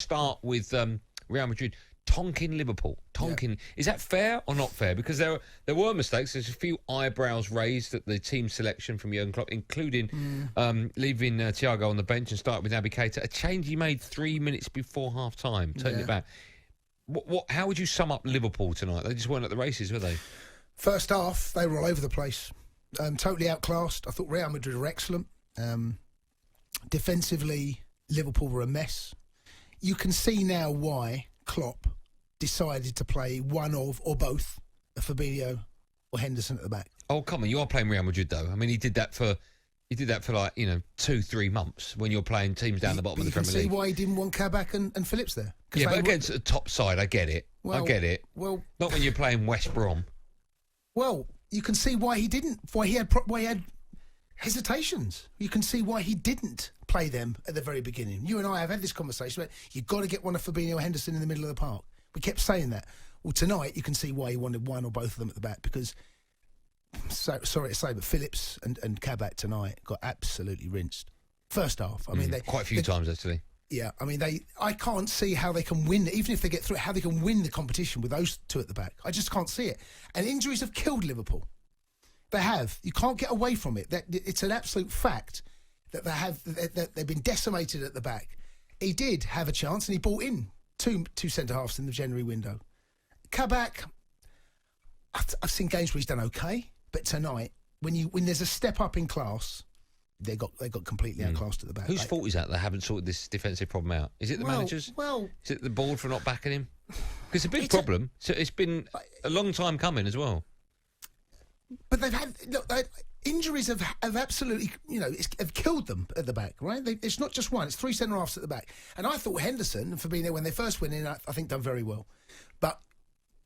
start with Real Madrid tonking Liverpool. Is that fair or not fair? Because there were mistakes. There's a few eyebrows raised at the team selection from Jurgen Klopp, including leaving Thiago on the bench and starting with Naby Keita. A change he made 3 minutes before half time, turning it back. How would you sum up Liverpool tonight? They just weren't at the races, were they? First half, they were all over the place. Totally outclassed. I thought Real Madrid were excellent. Defensively, Liverpool were a mess. You can see now why Klopp decided to play one of or both Fabinho or Henderson at the back. Oh, come on, you are playing Real Madrid though. I mean, he did that for like 2-3 months when you're playing teams down the bottom of the Premier League. You can see why he didn't want Kabak and Phillips there. Yeah, but against the top side, I get it. I get it. Well, not when you're playing West Brom. Well, you can see why he didn't. Why he had hesitations. You can see why he didn't play them at the very beginning. You and I have had this conversation about you've got to get one of Fabinho or Henderson in the middle of the park. We kept saying that. Well, tonight you can see why he wanted one or both of them at the back because, sorry to say, but Phillips and Kabak tonight got absolutely rinsed. First half. I mean, quite a few times actually. Yeah, I mean, I can't see how they can win, even if they get through it, how they can win the competition with those two at the back. I just can't see it. And injuries have killed Liverpool. They have. You can't get away from it. It's an absolute fact that they've been decimated at the back. He did have a chance, and he brought in two centre-halves in the January window. Kabak, I've seen games where he's done okay, but tonight, when there's a step up in class, they got completely outclassed at the back. Whose fault is that they haven't sorted this defensive problem out? Is it the managers? Well, is it the board for not backing him? Because it's a big problem. So it's been a long time coming as well. But they've had injuries have absolutely have killed them at the back, right? It's not just one; it's three centre halves at the back. And I thought Henderson and Fabinho, when they first went in, I think done very well. But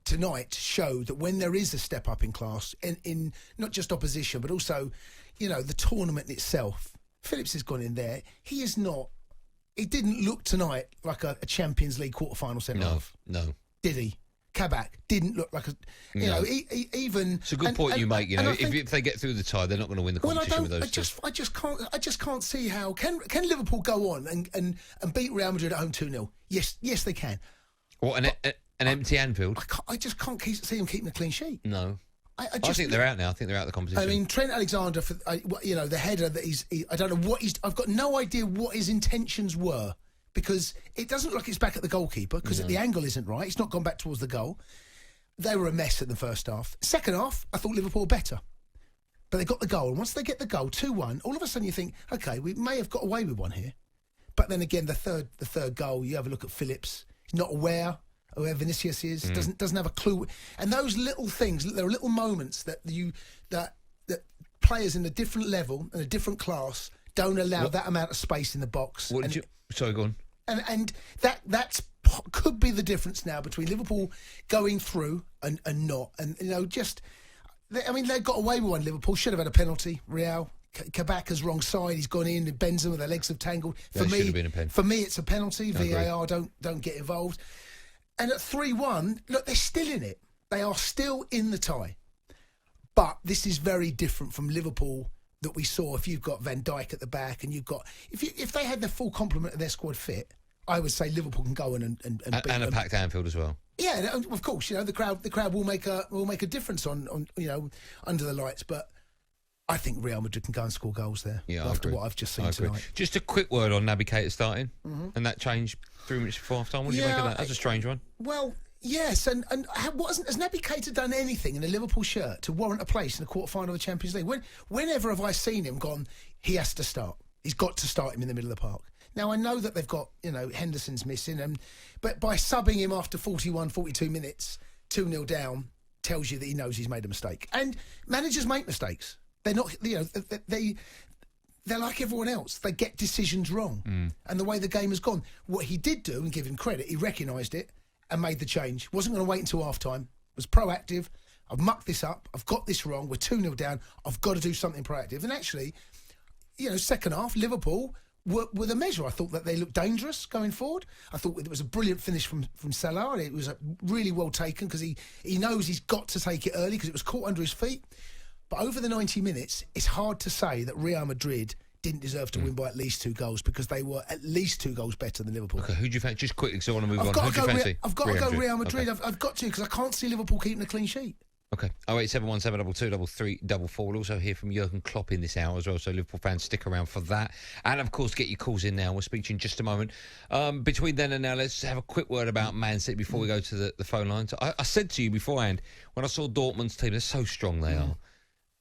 tonight showed that when there is a step up in class, in not just opposition but also, the tournament itself. Phillips has gone in there. He is not. He didn't look tonight like a Champions League quarter-final centre half. No, did he? Kabak didn't look like even. It's a good point you make. If they get through the tie, they're not going to win the competition with those two. I just can't see how can Liverpool go on and beat Real Madrid at home 2-0. Yes, they can. What an empty Anfield? I just can't see them keeping a clean sheet. No. I think they're out now. I think they're out of the competition. I mean, Trent Alexander, the header that I don't know what I've got no idea what his intentions were. Because it doesn't look like it's back at the goalkeeper because the angle isn't right. It's not gone back towards the goal. They were a mess in the first half. Second half, I thought Liverpool were better. But they got the goal. And once they get the goal, 2-1, all of a sudden you think, OK, we may have got away with one here. But then again, the third goal, you have a look at Phillips. He's not aware of where Vinicius is. Doesn't have a clue. And those little things, there are little moments that players in a different level and a different class don't allow that amount of space in the box. Sorry, go on. And that could be the difference now between Liverpool going through and not. And, they got away with one. Liverpool should have had a penalty. Real. Kabak is wrong side. He's gone in. Benzema, their legs have tangled. For me, it's a penalty. VAR don't get involved. And at 3-1, look, they're still in it. They are still in the tie. But this is very different from Liverpool that we saw. If you've got Van Dijk at the back and you've got if they had the full complement of their squad fit, I would say Liverpool can go in and beat them. A packed Anfield as well. Yeah, of course. The crowd will make a difference on under the lights. But I think Real Madrid can go and score goals there. Yeah, after what I've just seen tonight. Just a quick word on Naby Keita starting and that change 3 minutes before half time. What do you make of that? That's a strange one. Well. Yes, and has Naby Keita done anything in a Liverpool shirt to warrant a place in the quarter-final of the Champions League? Whenever have I seen him gone, he has to start. He's got to start him in the middle of the park. Now, I know that they've got, Henderson's missing, but by subbing him after 41, 42 minutes, 2-0 down, tells you that he knows he's made a mistake. And managers make mistakes. They're not, they're like everyone else. They get decisions wrong. And the way the game has gone, what he did do, and give him credit, he recognised it, and made the change. Wasn't going to wait until half-time. Was proactive. I've mucked this up. I've got this wrong. We're 2-0 down. I've got to do something proactive. And actually, second half, Liverpool were the measure. I thought that they looked dangerous going forward. I thought it was a brilliant finish from Salah. It was really well taken because he knows he's got to take it early because it was caught under his feet. But over the 90 minutes, it's hard to say that Real Madrid didn't deserve to win by at least 2 goals because they were at least 2 goals better than Liverpool. Okay, who do you fancy? Just quickly, because I want to move on. I've got Who do you fancy? I've got to go Real Madrid. Okay. I've got to because I can't see Liverpool keeping a clean sheet. Okay. 08717223344. We'll also hear from Jurgen Klopp in this hour as well, so Liverpool fans stick around for that. And, of course, get your calls in now. We'll speak to you in just a moment. Between then and now, let's have a quick word about Man City before we go to the phone lines. I said to you beforehand, when I saw Dortmund's team, they're so strong they are.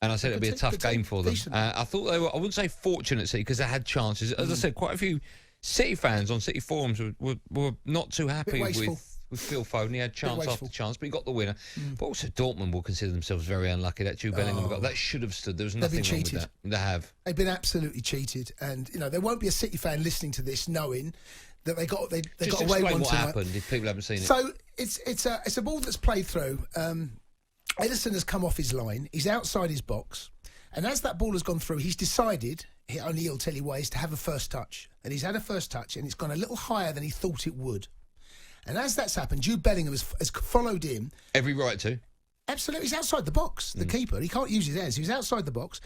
And I said it'd be a tough game for them. I thought they were, I wouldn't say fortunate City, because they had chances. As I said, quite a few City fans on City forums were not too happy with Phil Foden. He had chance after chance, but he got the winner. But also Dortmund will consider themselves very unlucky. That Jude Bellingham got, that should have stood. There was nothing wrong with that. They have. They've been absolutely cheated. And, there won't be a City fan listening to this knowing that they got away Just one explain what tonight. happened if people haven't seen it. So it's a ball that's played through. Ederson has come off his line. He's outside his box. And as that ball has gone through, he's decided, only he'll tell you why, is to have a first touch. And he's had a first touch, and it's gone a little higher than he thought it would. And as that's happened, Jude Bellingham has followed him. Every right to. Absolutely. He's outside the box, the keeper. He can't use his hands. He's outside the box.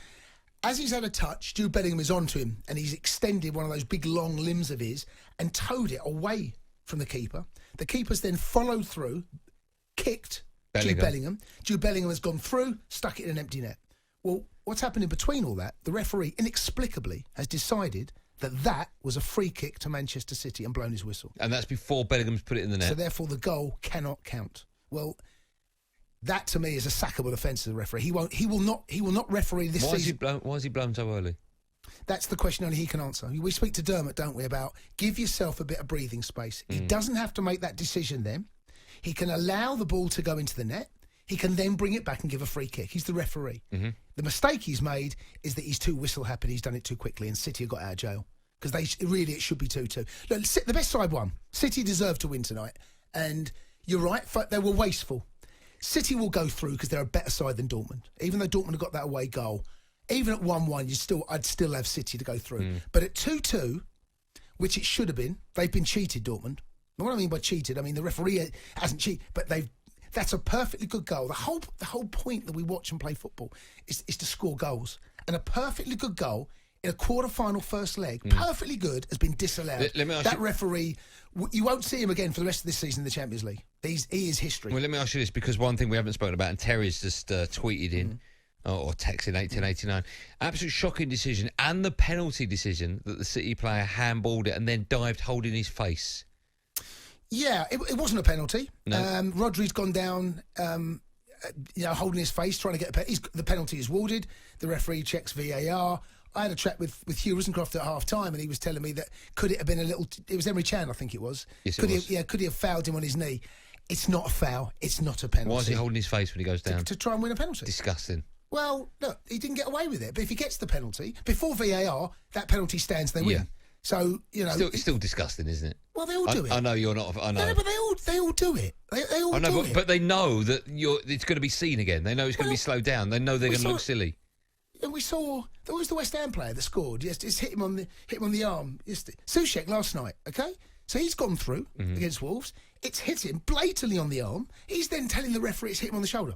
As he's had a touch, Jude Bellingham is onto him, and he's extended one of those big, long limbs of his and towed it away from the keeper. The keeper's then followed through, kicked Jude Bellingham. Jude Bellingham has gone through, stuck it in an empty net. Well, what's happened in between all that, the referee inexplicably has decided that was a free kick to Manchester City and blown his whistle. And that's before Bellingham's put it in the net. So therefore the goal cannot count. Well, that to me is a sackable offence to the referee. He will not referee this season. Why is he blown so early? That's the question only he can answer. We speak to Dermot, don't we, about give yourself a bit of breathing space. He doesn't have to make that decision then. He can allow the ball to go into the net. He can then bring it back and give a free kick. He's the referee. The mistake he's made is that he's too whistle happy. He's done it too quickly, and City have got out of jail because it should be 2-2. Look, the best side won. City deserved to win tonight, and you're right. They were wasteful. City will go through because they're a better side than Dortmund. Even though Dortmund have got that away goal, even at 1-1, I'd still have City to go through. But at 2-2, which it should have been, they've been cheated. Dortmund. And what I mean by cheated, I mean the referee hasn't cheated, but that's a perfectly good goal. The whole point that we watch and play football is to score goals. And a perfectly good goal in a quarter-final first leg, perfectly good, has been disallowed. Let me ask that referee, you won't see him again for the rest of this season in the Champions League. He is history. Well, let me ask you this, because one thing we haven't spoken about, and Terry's just tweeted in, or texted 1889, absolute shocking decision, and the penalty decision that the City player handballed it and then dived holding his face. Yeah, it wasn't a penalty. No. Rodri's gone down, holding his face, trying to get the penalty is awarded. The referee checks VAR. I had a chat with Hugh Risencroft at half-time, and he was telling me that could it have been a little... It was Emery Chan, I think it was. Yes, could it was. Could he have fouled him on his knee? It's not a foul. It's not a penalty. Why is he holding his face when he goes down? To try and win a penalty. Disgusting. Well, look, he didn't get away with it. But if he gets the penalty, before VAR, that penalty stands, they win. Yeah. So, It's still disgusting, isn't it? Well, they all do it. I know you're not... I know. No, but they all do it. They all do it. But they know that it's going to be seen again. They know it's going to be slowed down. They know they're going to look silly. And we saw there was the West Ham player that scored. Yes, just hit him on the arm. Soucek last night. Okay, so he's gone through against Wolves. It's hit him blatantly on the arm. He's then telling the referee it's hit him on the shoulder.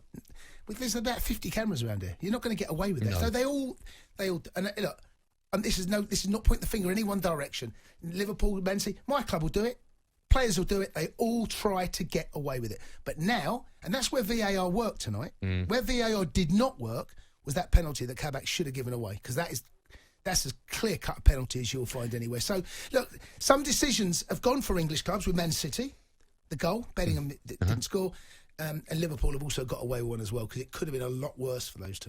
There's about 50 cameras around here. You're not going to get away with that. No. So they all. And look, and this is not pointing the finger in any one direction. Liverpool, Man City, my club will do it. Players will do it. They all try to get away with it. But now, and that's where VAR worked tonight. Where VAR did not work was that penalty that Kabak should have given away, because that's as clear-cut a penalty as you'll find anywhere. So, look, some decisions have gone for English clubs with Man City, the goal, Bellingham didn't score, and Liverpool have also got away with one as well, because it could have been a lot worse for those two.